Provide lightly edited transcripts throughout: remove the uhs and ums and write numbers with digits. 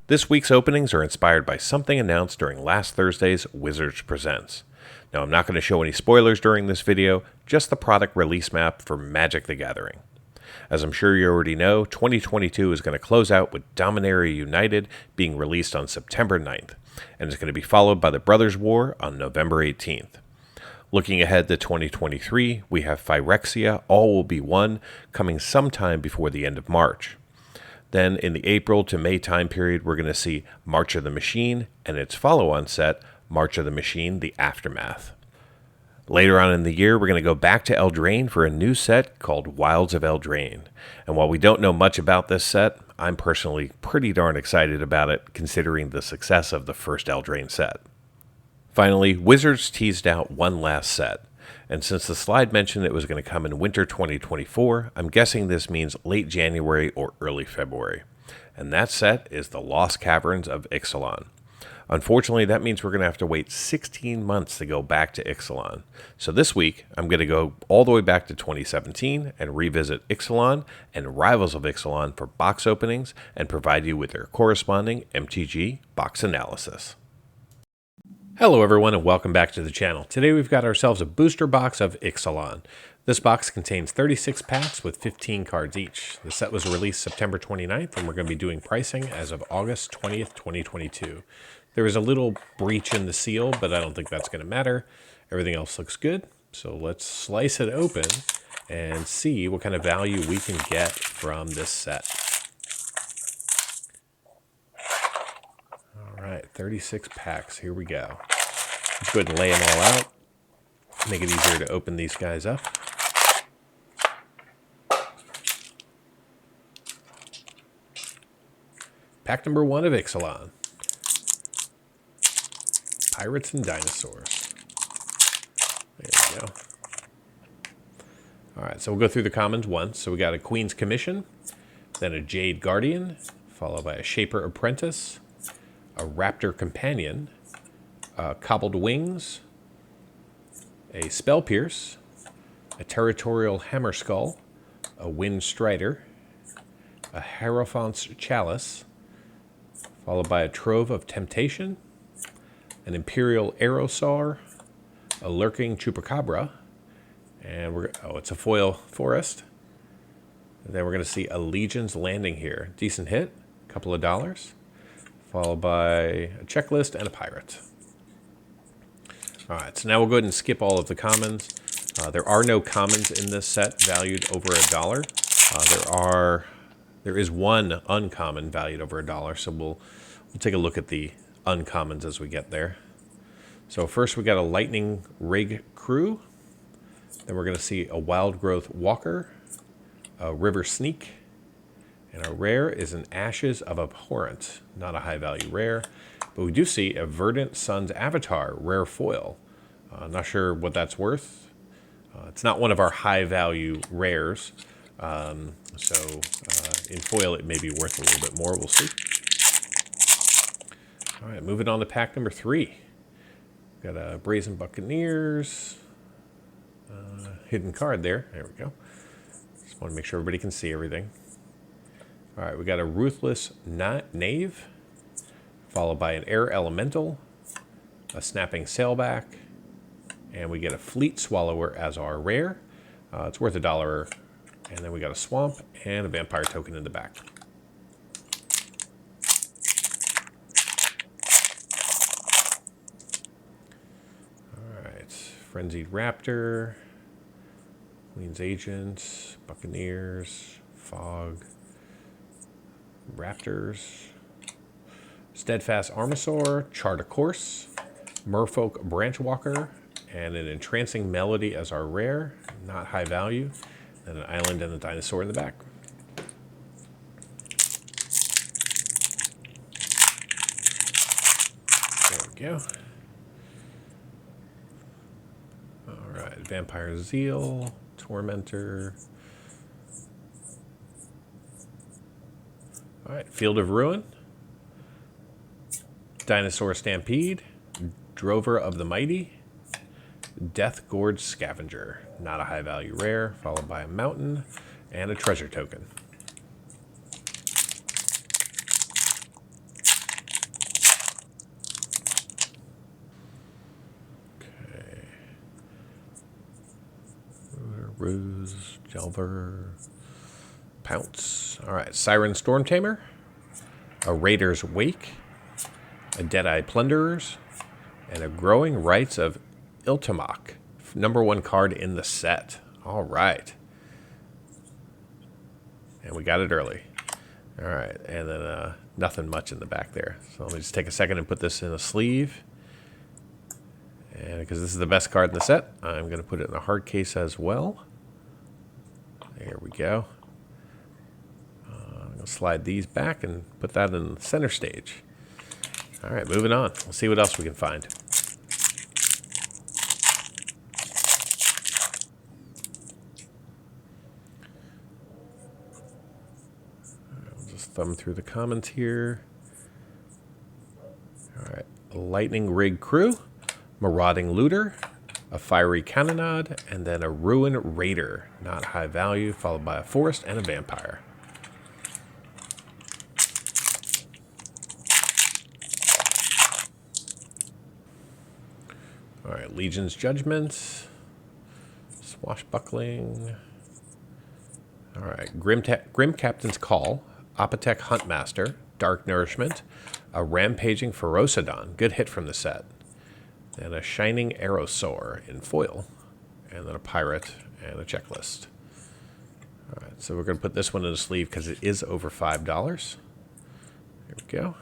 This week's openings are inspired by something announced during last Thursday's Wizards Presents. Now, I'm not going to show any spoilers during this video, just the product release map for Magic the Gathering. As I'm sure you already know, 2022 is going to close out with Dominaria United being released on September 9th, and it's going to be followed by the Brothers War on November 18th. Looking ahead to 2023, we have Phyrexia All Will Be One coming sometime before the end of March. Then in the April to May time period, we're going to see March of the Machine and its follow-on set, March of the Machine, The Aftermath. Later on in the year, we're going to go back to Eldraine for a new set called Wilds of Eldraine. And while we don't know much about this set, I'm personally pretty darn excited about it, considering the success of the first Eldraine set. Finally, Wizards teased out one last set. And since the slide mentioned it was going to come in winter 2024, I'm guessing this means late January or early February. And that set is the Lost Caverns of Ixalan. Unfortunately, that means we're going to have to wait 16 months to go back to Ixalan. So this week, I'm going to go all the way back to 2017 and revisit Ixalan and Rivals of Ixalan for box openings and provide you with their corresponding MTG box analysis. Hello everyone and welcome back to the channel. Today we've got ourselves a booster box of Ixalan. This box contains 36 packs with 15 cards each. The set was released September 29th and we're going to be doing pricing as of August 20th, 2022. There is a little breach in the seal, but I don't think that's going to matter. Everything else looks good. So let's slice it open and see what kind of value we can get from this set. All right, 36 packs. Here we go. Let's go ahead and lay them all out. Make it easier to open these guys up. Pack number 1 of Ixalan. Pirates and Dinosaurs. There we go. All right, so we'll go through the commons once. So we got a Queen's Commission, then a Jade Guardian, followed by a Shaper Apprentice, a Raptor Companion, Cobbled Wings, a Spell Pierce, a Territorial Hammerskull, a Wind Strider, a Hierophant's Chalice, followed by a Trove of Temptation, an Imperial Aerosaur, a Lurking Chupacabra, and it's a foil forest. And then we're going to see a Legion's Landing here. Decent hit, a couple of dollars, followed by a Checklist and a Pirate. All right, so now we'll go ahead and skip all of the commons. There are no commons in this set valued over $1. There is one uncommon valued over $1, so we'll take a look at the uncommons as we get there. So first we got a Lightning Rig Crew. Then we're going to see a Wild Growth Walker, a River Sneak, and our rare is an Ashes of Abhorrent. Not a high value rare, but we do see a Verdant Sun's Avatar rare foil. Not sure what that's worth. It's not one of our high value rares, so in foil it may be worth a little bit more. We'll see. All right, moving on to pack number 3. Got a Brazen Buccaneers, hidden card there. There we go. Just want to make sure everybody can see everything. All right, we got a Ruthless Knave, followed by an Air Elemental, a Snapping Sailback, and we get a Fleet Swallower as our rare. It's worth $1, and then we got a Swamp and a Vampire token in the back. Frenzied Raptor, Queen's Agent, Buccaneers, Fog, Raptors, Steadfast Armasaur, Chart a Course, Merfolk Branchwalker, and an Entrancing Melody as our rare, not high value, and an Island and a Dinosaur in the back. There we go. Vampire Zeal, Tormentor. All right, Field of Ruin, Dinosaur Stampede, Drover of the Mighty, Death Gorge Scavenger, not a high value rare, followed by a Mountain and a Treasure token. Ruse, Delver, Pounce. All right, Siren Storm Tamer, a Raider's Wake, a Deadeye Plunderers, and a Growing Rites of Iltamok. #1 card in the set. All right. And we got it early. All right, and then nothing much in the back there. So let me just take a second and put this in a sleeve. And because this is the best card in the set, I'm going to put it in a hard case as well. There we go. I'm going to slide these back and put that in the center stage. All right, moving on. We'll see what else we can find. Thumb through the comments here. All right, Lightning Rig Crew, Marauding Looter, a Fiery Cannonade, and then a Ruin Raider, not high value, followed by a Forest and a Vampire. All right, Legion's Judgment, Swashbuckling. All right, Grim Captain's Call, Apothec Huntmaster, Dark Nourishment, a Rampaging Ferocidon, good hit from the set, and a Shining Aerosaur in foil, and then a Pirate and a Checklist. All right, so we're going to put this one in a sleeve because it is over $5. Here we go.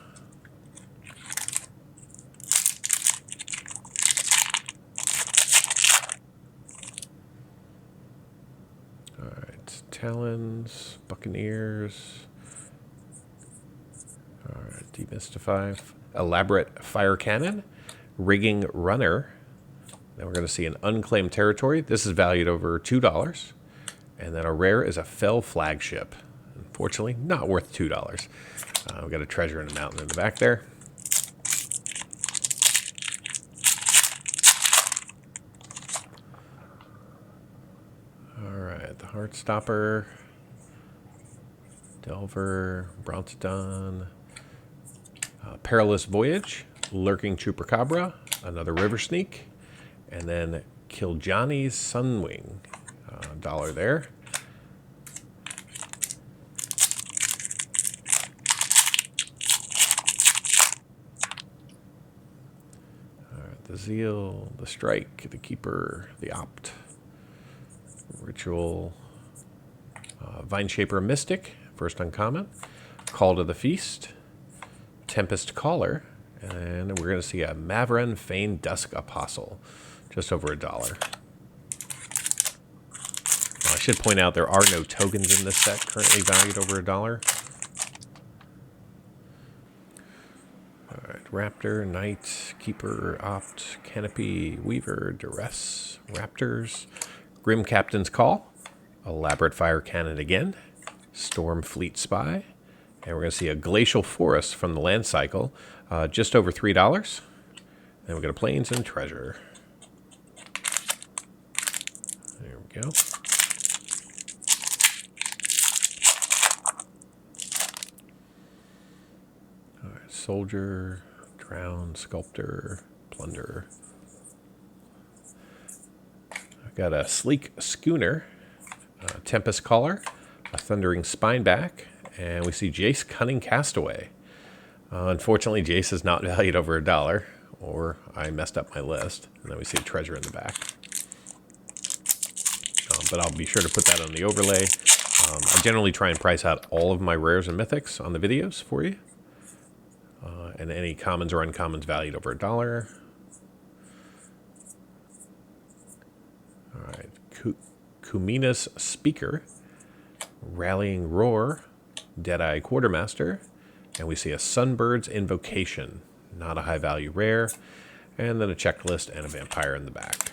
All right, Talons, Buccaneers. All right, Demystify, Elaborate Fire Cannon, Rigging Runner. Then we're going to see an Unclaimed Territory. This is valued over $2. And then a rare is a Fell Flagship. Unfortunately, not worth $2. We've got a Treasure in the Mountain in the back there. All right, the Heartstopper, Delver, Brontodon, Perilous Voyage, Lurking Chupacabra, another River Sneak, and then Kiljohnny's Sunwing. $1 there. All right, the Zeal, the Strike, the Keeper, the Opt, Ritual, Vineshaper Mystic, first uncommon, Call to the Feast, Tempest Caller, and we're going to see a Mavren Fane Dusk Apostle, just over $1. I should point out there are no tokens in this set, currently valued over $1. All right, Raptor, Knight, Keeper, Opt, Canopy, Weaver, Duress, Raptors, Grim Captain's Call, Elaborate Fire Cannon again, Storm Fleet Spy, and we're going to see a Glacial Forest from the Land Cycle, just over $3. Then we've got a Plains and Treasure. There we go. All right, Soldier, Drown, Sculptor, Plunder. I've got a Sleek Schooner, Tempest Caller, a Thundering Spineback, and we see Jace Cunning Castaway. Unfortunately, Jace is not valued over $1, or I messed up my list. And then we see Treasure in the back. But I'll be sure to put that on the overlay. I generally try and price out all of my rares and mythics on the videos for you. And any commons or uncommons valued over $1. All right, Kumina's Speaker, Rallying Roar, Deadeye Quartermaster, and we see a Sunbird's Invocation, not a high value rare, and then a Checklist and a Vampire in the back.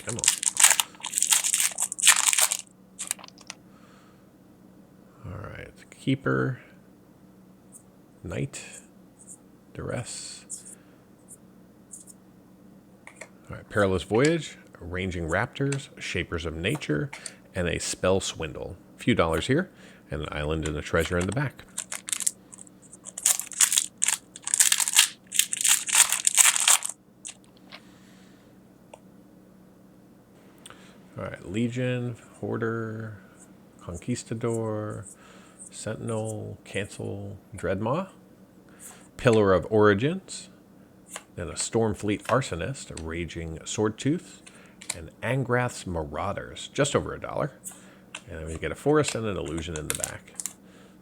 Come on. All right, Keeper, Knight, Duress. All right, Perilous Voyage, Ranging Raptors, Shapers of Nature, and a Spell Swindle. A few dollars here, and an Island and a Treasure in the back. All right, Legion, Hoarder, Conquistador, Sentinel, Cancel, Dreadmaw, Pillar of Origins, then a Stormfleet Arsonist, a Raging Swordtooth, and Angrath's Marauders, just over $1. And then we get a Forest and an Illusion in the back.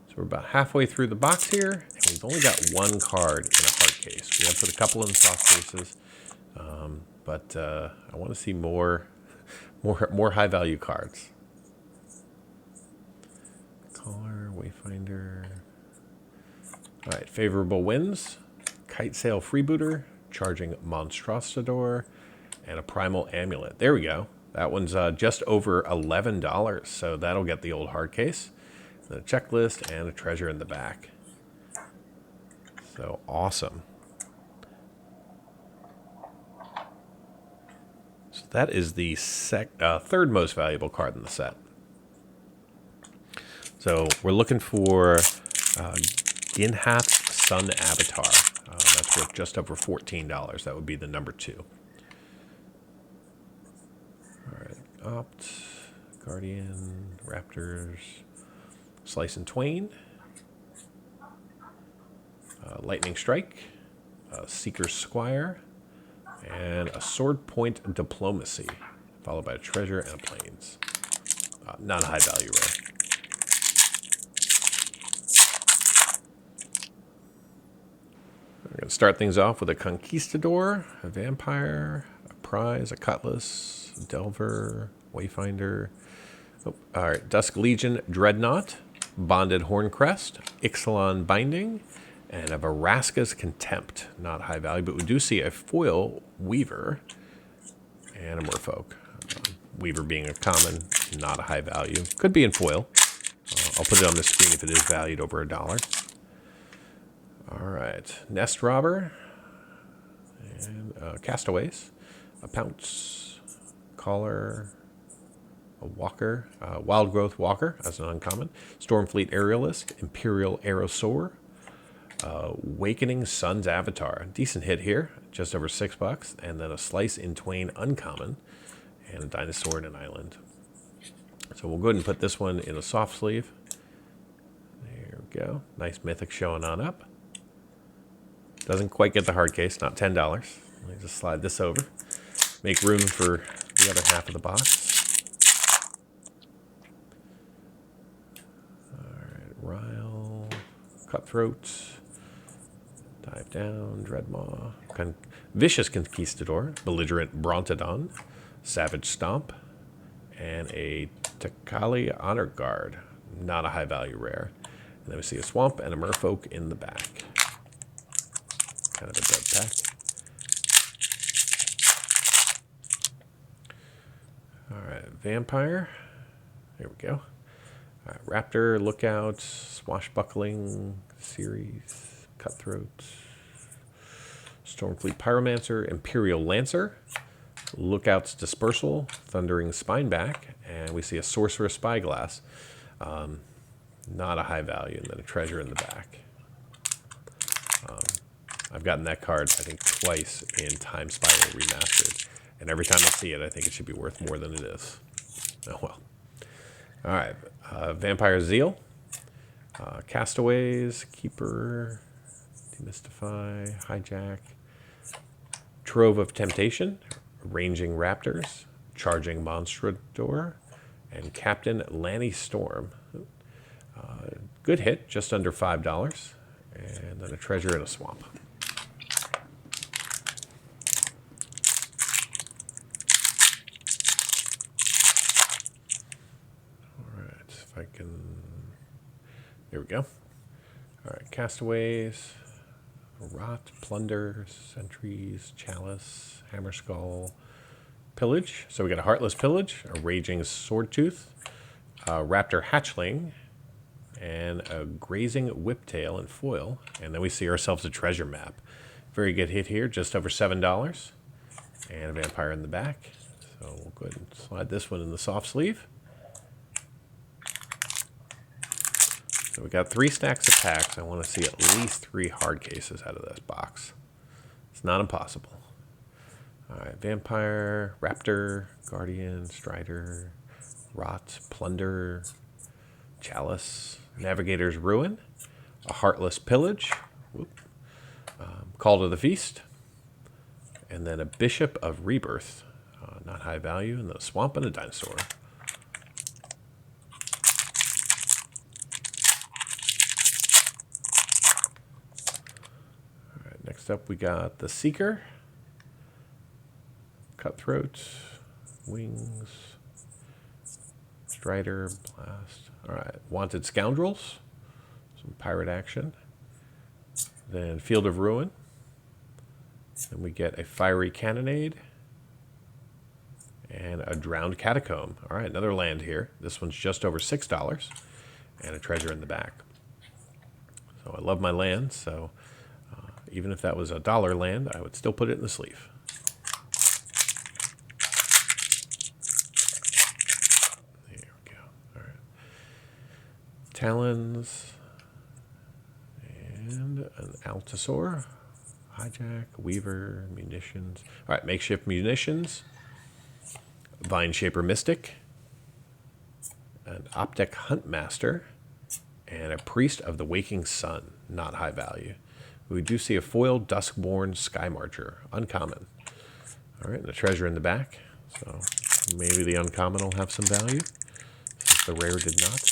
So we're about halfway through the box here, and we've only got one card in a hard case. We have put a couple in soft cases, but I want to see more high value cards. Caller, Wayfinder. All right, favorable wins. Kite Sail Freebooter, Charging Monstrossador, and a Primal Amulet. There we go. That one's just over $11, so that'll get the old hard case. Then a checklist and a treasure in the back. So awesome. So that is the third most valuable card in the set. So we're looking for Ginhath's Sun Avatar. That's worth just over $14. That would be the number 2. All right, Opt, Guardian, Raptors, Slice and Twain, Lightning Strike, Seeker Squire, and a Sword Point Diplomacy, followed by a Treasure and a Plains. Not a high value rare. We're going to start things off with a Conquistador, a Vampire, a Prize, a Cutlass, a Delver, Wayfinder. Oh, all right, Dusk Legion, Dreadnought, Bonded Horncrest, Ixalan Binding, and a Varaska's Contempt. Not high value, but we do see a foil Weaver and a Merfolk. Weaver being a common, not a high value. Could be in foil. I'll put it on the screen if it is valued over $1. All right, Nest Robber, and Castaways, a Pounce, Caller, a Walker, Wild Growth Walker as an uncommon, Stormfleet Aerialist, Imperial Aerosaur, Wakening Sun's Avatar, decent hit here, just over $6, and then a Slice in Twain uncommon, and a Dinosaur and an Island. So we'll go ahead and put this one in a soft sleeve. There we go, nice Mythic showing on up. Doesn't quite get the hard case, not $10. Let me just slide this over. Make room for the other half of the box. All right, Ryle, Cutthroat, Dive Down, Dreadmaw, Vicious Conquistador, Belligerent Brontodon, Savage Stomp, and a Takali Honor Guard. Not a high value rare. And then we see a Swamp and a Merfolk in the back. Kind of a dead pack. All right, Vampire. There we go. All right, Raptor, Lookout, Swashbuckling Series, Cutthroat, Stormfleet Pyromancer, Imperial Lancer, Lookout's Dispersal, Thundering Spineback, and we see a Sorcerer Spyglass. Not a high value, and then a treasure in the back. I've gotten that card, I think, twice in Time Spiral Remastered. And every time I see it, I think it should be worth more than it is. Oh, well. All right. Vampire Zeal. Castaways. Keeper. Demystify. Hijack. Trove of Temptation. Ranging Raptors. Charging Monstrador. And Captain Lanny Storm. Good hit, just under $5. And then a treasure in a swamp. I can, there we go. All right, Castaways, Rot, Plunder, Sentries, Chalice, Hammer Skull, Pillage. So we got a Heartless Pillage, a Raging Swordtooth, a Raptor Hatchling, and a Grazing Whiptail in foil. And then we see ourselves a treasure map. Very good hit here, just over $7. And a Vampire in the back. So we'll go ahead and slide this one in the soft sleeve. So we got 3 stacks of packs. I want to see at least 3 hard cases out of this box. It's not impossible. All right, Vampire, Raptor, Guardian, Strider, Rot, Plunder, Chalice, Navigator's Ruin, a Heartless Pillage, Call to the Feast, and then a Bishop of Rebirth, not high value, and then a Swamp and a Dinosaur. All right, next up we got the Seeker, Cutthroat, Wings, Strider, Blast. All right, Wanted Scoundrels, some pirate action. Then Field of Ruin. Then we get a Fiery Cannonade and a Drowned Catacomb. All right, another land here. This one's just over $6 and a treasure in the back. So I love my land, so even if that was a dollar land, I would still put it in the sleeve. There we go. All right. Talons and an Altasaur. Hijack, Weaver, Munitions. All right, Makeshift Munitions, Vine Shaper Mystic, an Optic Huntmaster, and a Priest of the Waking Sun, not high value. We do see a foil Duskborn Sky Marcher, uncommon. All right, and a treasure in the back, so maybe the uncommon will have some value, since the rare did not.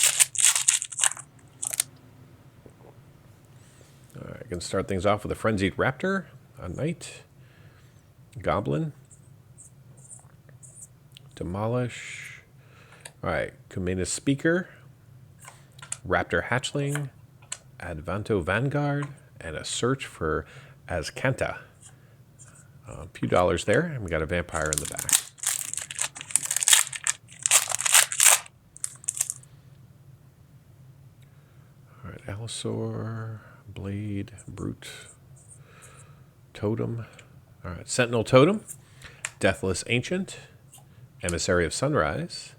All right, going to start things off with a Frenzied Raptor, a Knight, Goblin, Demolish. All right, Kumena's Speaker, Raptor Hatchling, Advanto Vanguard, and a Search for Azcanta. A few dollars there, and we got a Vampire in the back. All right, Allosaur, Blade, Brute, Totem. All right, Sentinel Totem, Deathless Ancient, Emissary of Sunrise,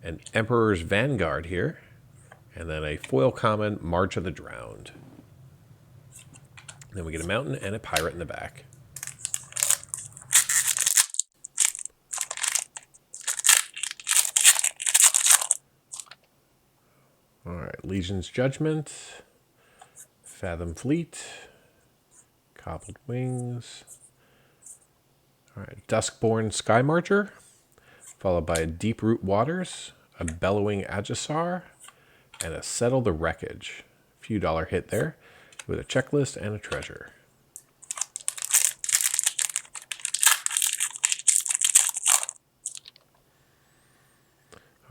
an Emperor's Vanguard here, and then a foil common, March of the Drowned. Then we get a Mountain and a Pirate in the back. All right, Legion's Judgment, Fathom Fleet, Cobbled Wings. All right, Duskborn Sky Marcher, followed by a Deep Root Waters, a Bellowing Agisar, and a Settle the Wreckage. A few dollar hit there, with a checklist and a treasure.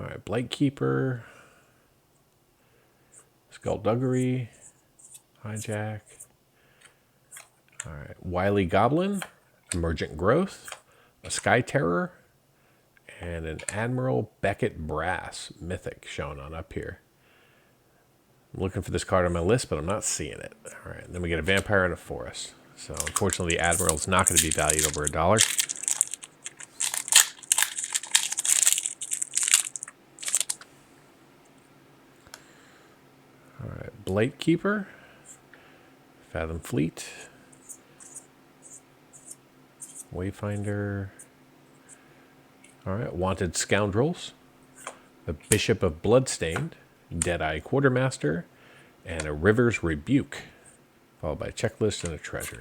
All right, Blightkeeper, Skullduggery, Hijack. All right, Wily Goblin, Emergent Growth, a Sky Terror, and an Admiral Beckett Brass Mythic shown on up here. I'm looking for this card on my list, but I'm not seeing it. All right, then we get a Vampire and a Forest. So unfortunately, the Admiral's not going to be valued over $1. All right, Blightkeeper, Fathom Fleet, Wayfinder. All right, Wanted Scoundrels, the Bishop of Bloodstained, Deadeye Quartermaster, and a River's Rebuke, followed by a checklist and a treasure.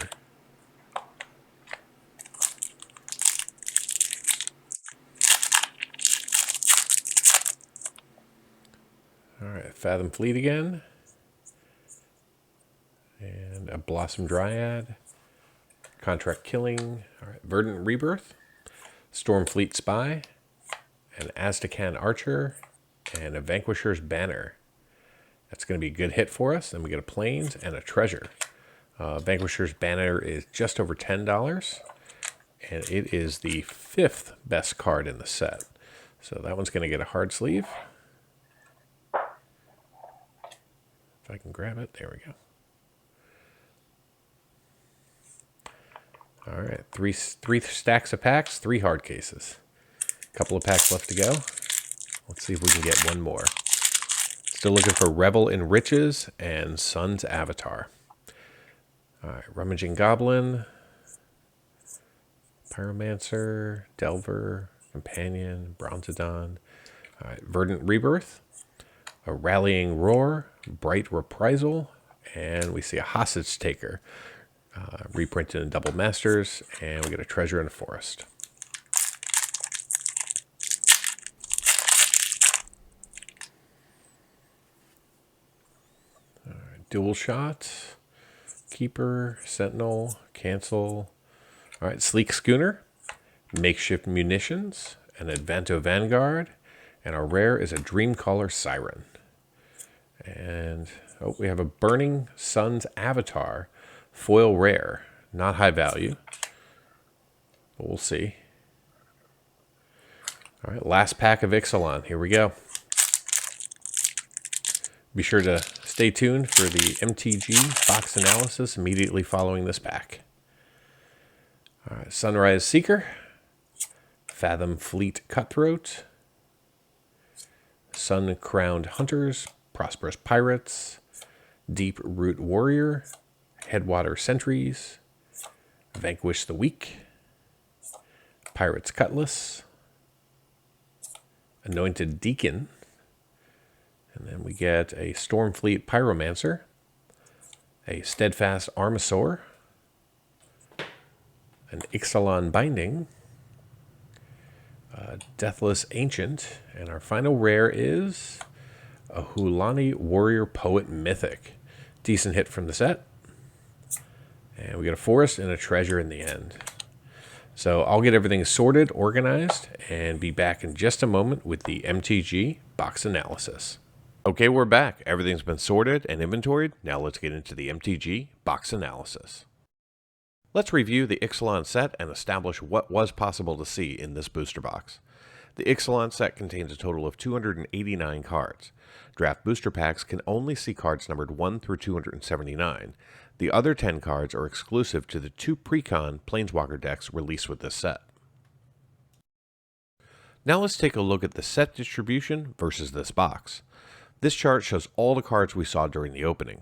All right, Fathom Fleet again, and a Blossom Dryad, Contract Killing, all right, Verdant Rebirth, Stormfleet Spy, an Aztecan Archer, and a Vanquisher's Banner. That's going to be a good hit for us. Then we get a Plains and a treasure. Vanquisher's Banner is just over $10, and it is the 5th best card in the set. So that one's going to get a hard sleeve. If I can grab it, there we go. All right, three stacks of packs, 3 hard cases. A couple of packs left to go. Let's see if we can get one more. Still looking for Revel in Riches and Sun's Avatar. All right, Rummaging Goblin, Pyromancer, Delver, Companion, Bronzodon. All right, Verdant Rebirth, a Rallying Roar, Bright Reprisal, and we see a Hostage Taker, reprinted in Double Masters, and we get a Treasure in a Forest. Dual Shot, Keeper, Sentinel, Cancel. All right, Sleek Schooner, Makeshift Munitions, an Advanto Vanguard, and our rare is a Dreamcaller Siren. And we have a Burning Sun's Avatar, foil rare, not high value, but we'll see. All right, last pack of Ixalan. Here we go. Be sure to stay tuned for the MTG box analysis immediately following this pack. All right, Sunrise Seeker, Fathom Fleet Cutthroat, Sun Crowned Hunters, Prosperous Pirates, Deep Root Warrior, Headwater Sentries, Vanquish the Weak, Pirate's Cutlass, Anointed Deacon, and then we get a Stormfleet Pyromancer, a Steadfast Armasaur, an Ixalan Binding, a Deathless Ancient, and our final rare is a Hulani Warrior Poet Mythic. Decent hit from the set. And we get a Forest and a Treasure in the end. So I'll get everything sorted, organized, and be back in just a moment with the MTG box analysis. Okay, we're back. Everything's been sorted and inventoried. Now let's get into the MTG box analysis. Let's review the Ixalan set and establish what was possible to see in this booster box. The Ixalan set contains a total of 289 cards. Draft booster packs can only see cards numbered 1 through 279. The other 10 cards are exclusive to the 2 Precon Planeswalker decks released with this set. Now let's take a look at the set distribution versus this box. This chart shows all the cards we saw during the opening.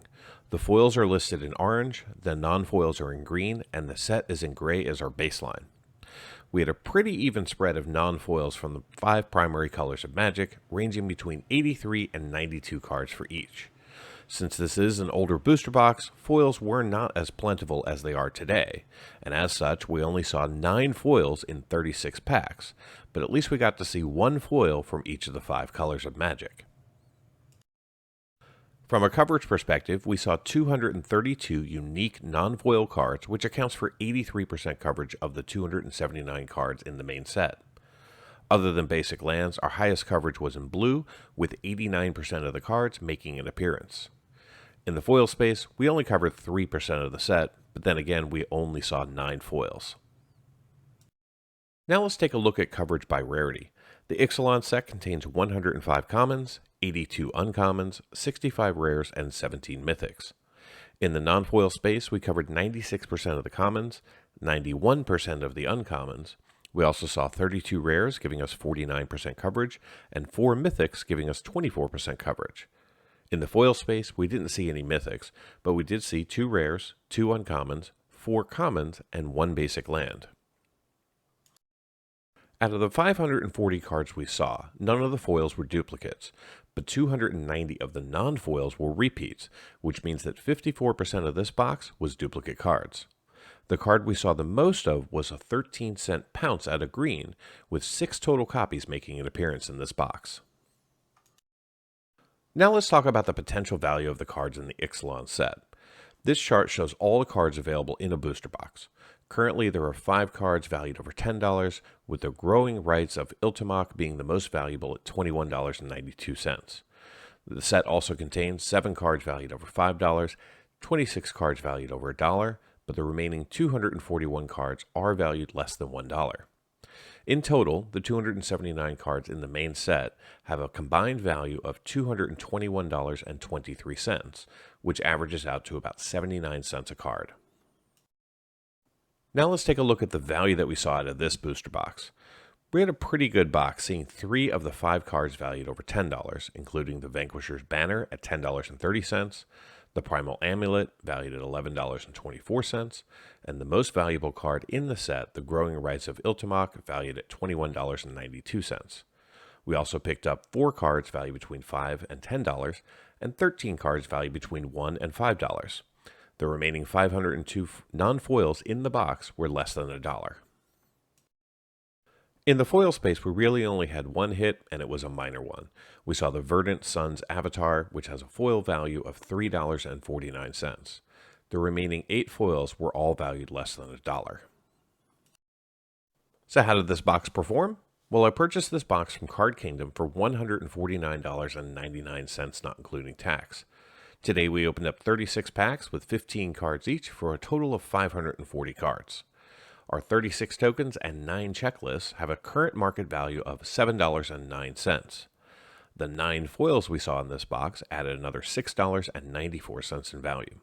The foils are listed in orange, the non-foils are in green, and the set is in gray as our baseline. We had a pretty even spread of non-foils from the 5 primary colors of Magic, ranging between 83 and 92 cards for each. Since this is an older booster box, foils were not as plentiful as they are today, and as such, we only saw 9 foils in 36 packs, but at least we got to see 1 foil from each of the 5 colors of Magic. From a coverage perspective, we saw 232 unique non-foil cards, which accounts for 83% coverage of the 279 cards in the main set. Other than basic lands, our highest coverage was in blue, with 89% of the cards making an appearance. In the foil space, we only covered 3% of the set, but then again, we only saw 9 foils. Now let's take a look at coverage by rarity. The Ixalan set contains 105 commons, 82 uncommons, 65 rares, and 17 mythics. In the non-foil space, we covered 96% of the commons, 91% of the uncommons. We also saw 32 rares, giving us 49% coverage, and 4 mythics, giving us 24% coverage. In the foil space, we didn't see any mythics, but we did see 2 rares, 2 uncommons, 4 commons, and 1 basic land. Out of the 540 cards we saw, none of the foils were duplicates, but 290 of the non-foils were repeats, which means that 54% of this box was duplicate cards. The card we saw the most of was a 13-cent Pounce out of green, with 6 total copies making an appearance in this box. Now let's talk about the potential value of the cards in the Ixalan set. This chart shows all the cards available in a booster box. Currently, there are 5 cards valued over $10, with the growing rights of Iltimok being the most valuable at $21.92. The set also contains 7 cards valued over $5, 26 cards valued over $1, but the remaining 241 cards are valued less than $1. In total, the 279 cards in the main set have a combined value of $221.23, which averages out to about 79 cents a card. Now let's take a look at the value that we saw out of this booster box. We had a pretty good box, seeing 3 of the 5 cards valued over $10, including the Vanquisher's Banner at $10.30, The Primal Amulet, valued at $11.24, and the most valuable card in the set, the Growing Rites of Iltimok, valued at $21.92. We also picked up 4 cards valued between $5 and $10, and 13 cards valued between $1 and $5. The remaining 502 non-foils in the box were less than $1. In the foil space, we really only had one hit, and it was a minor one. We saw the Verdant Sun's Avatar, which has a foil value of $3.49. The remaining 8 foils were all valued less than $1. So how did this box perform? Well, I purchased this box from Card Kingdom for $149.99, not including tax. Today we opened up 36 packs with 15 cards each for a total of 540 cards. Our 36 tokens and 9 checklists have a current market value of $7.09. The 9 foils we saw in this box added another $6.94 in value.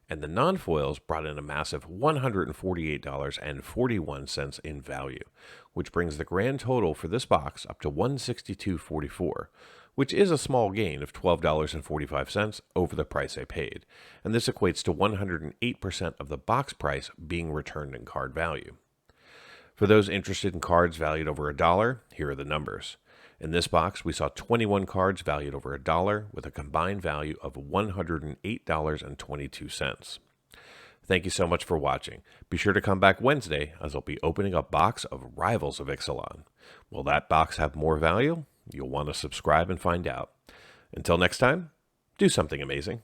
And the non-foils brought in a massive $148.41 in value, which brings the grand total for this box up to $162.44, which is a small gain of $12.45 over the price I paid, and this equates to 108% of the box price being returned in card value. For those interested in cards valued over $1, here are the numbers. In this box, we saw 21 cards valued over $1 with a combined value of $108.22. Thank you so much for watching. Be sure to come back Wednesday as I'll be opening a box of Rivals of Ixalan. Will that box have more value? You'll want to subscribe and find out. Until next time, do something amazing.